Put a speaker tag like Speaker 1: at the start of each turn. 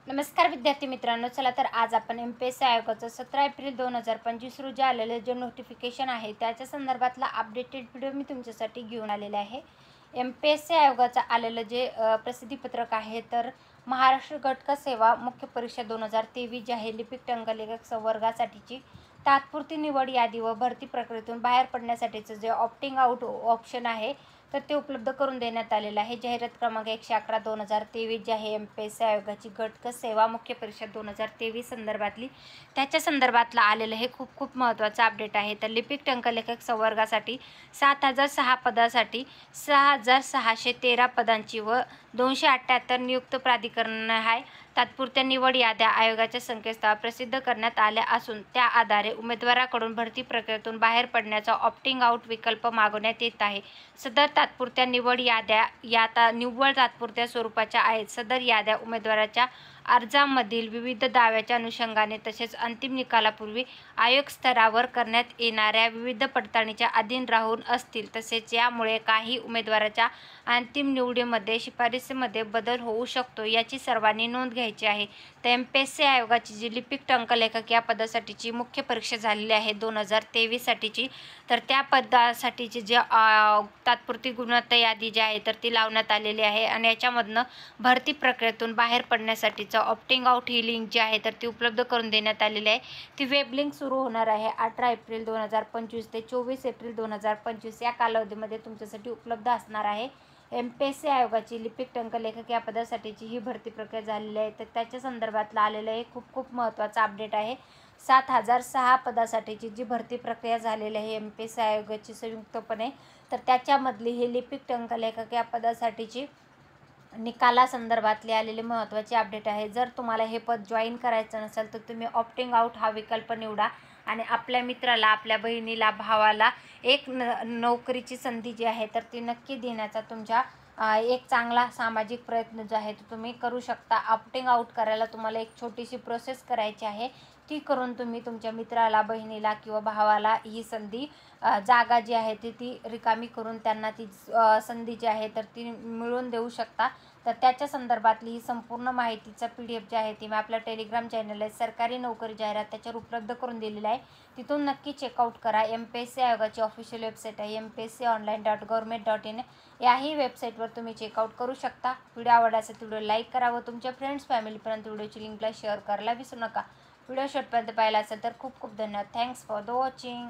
Speaker 1: नमस्कार विद्यार्थी मित्रांनो, चला तर आज आपण MPSC आयोगाचं 17 एप्रिल 2025 रोजी आलेलं जे नोटिफिकेशन आहे त्याच्या संदर्भातला अपडेटेड व्हिडिओ मी तुमच्यासाठी घेऊन आलेले आहे. MPSC आयोगाचं आलेलं जे प्रसिद्धीपत्रक आहे तर महाराष्ट्र घटक सेवा मुख्य परीक्षा 2023 जी आहे लिपिक टंकलेखक संवर्गासाठीची तात्पुरती निवड यादी व भरती प्रक्रियेतून बाहेर पडण्यासाठीचं जे ऑप्टिंग आउट ऑप्शन आहे तर ते उपलब्ध करून देण्यात आलेलं आहे. जाहिरात क्रमांक 111/2023 जी आहे MPSC आयोगाची घटक सेवा मुख्य परीक्षा 2023 संदर्भातली त्याच्या संदर्भातलं आलेलं हे खूप महत्त्वाचं अपडेट आहे. तर लिपिक टंकलेखक संवर्गासाठी 7006 पदासाठी 6613 पदांची व 278 नियुक्त प्राधिकरण आहे. तात्पुरत्या निवड याद्या आयोगाच्या संकेतस्थळावर प्रसिद्ध करण्यात आल्या असून त्या आधारे उमेदवाराकडून भरती प्रक्रियेतून बाहेर पडण्याचा ऑप्टिंग आउट विकल्प मागवण्यात येत आहे. सदर तात्पुरत्या निवड याद्या निव्वळ तात्पुरत्या स्वरूपाच्या आहेत. सदर याद्या उमेदवाराच्या अर्जामधील विविध दाव्याच्या अनुषंगाने तसेच अंतिम निकालापूर्वी आयोग स्तरावर करण्यात येणाऱ्या विविध पडताळणीच्या अधीन राहून असतील. तसेच यामुळे काही उमेदवाराच्या अंतिम निवडीमध्ये शिफारसीमध्ये बदल होऊ शकतो याची सर्वांनी नोंद घ्यायची आहे. तर MPSC आयोगाची जी लिपिक टंकलेखक या पदासाठीची मुख्य परीक्षा झालेली आहे 2023 साठीची, तर त्या पदासाठीची जे तात्पुरती गुणवत्ता यादी जी आहे तर ती लावण्यात आलेली आहे आणि याच्यामधनं भरती प्रक्रियेतून बाहेर पडण्यासाठीचं ऑप्टिंग आउट ही लिंक जी आहे तर ती उपलब्ध करून देण्यात आलेली आहे. ती वेब लिंक सुरू होणार आहे 18 एप्रिल 2025 ते 24 एप्रिल 2025 या कालावधीमध्ये तुमच्यासाठी उपलब्ध असणार आहे. MPSC आयोगाची लिपिक टंकलेखक या पदासाठीची ही भरती प्रक्रिया झालेली आहे तर त्याच्या संदर्भातलं आलेलं हे खूप महत्त्वाचं अपडेट आहे. 7006 पदासाठीची जी भरती प्रक्रिया झालेली आहे MPSC आयोगाची संयुक्तपणे, तर त्याच्यामधली ही लिपिक टंकलेखक या पदासाठीची निकालासंदर्भातले आलेले महत्त्वाचे अपडेट आहे. जर तुम्हाला हे पद जॉईन करायचं नसेल तर तुम्ही ऑप्टिंग आउट हा विकल्प निवडा आणि आपल्या मित्राला, आपल्या बहिणीला, भावाला एक नोकरीची संधी जी आहे तर ती नक्की देण्याचा तुमच्या एक चांगला सामाजिक प्रयत्न जो आहे तो तुम्ही करू शकता. ऑप्टिंग आउट करायला तुम्हाला एक छोटीशी प्रोसेस करायची आहे. ती करून तुम्ही तुमच्या मित्राला, बहिणीला किंवा भावाला ही संधी जागा जी आहे ती रिकामी करून त्यांना ती संधी जी आहे तर ती मिळवून देऊ शकता. तर त्याच्या संदर्भातली ही संपूर्ण माहितीचा PDF जी आहे ती मी आपल्या टेलिग्राम चॅनल आहे सरकारी नोकरी जाहिरात त्याच्यावर उपलब्ध करून दिलेली आहे. तिथून नक्की चेकआउट करा. MPSC आयोगाची ऑफिशियल वेबसाईट आहे mpsconline.government.in याही वेबसाईटवर तुम्ही चेकआउट करू शकता. व्हिडिओ आवडला असेल तर व्हिडिओ लाईक करा व तुमच्या फ्रेंड्स फॅमिलीपर्यंत व्हिडिओची लिंकला शेअर करायला विसरू नका. व्हिडिओ शेवटपर्यंत पाहिला असेल तर खूप धन्यवाद. Thanks for the watching.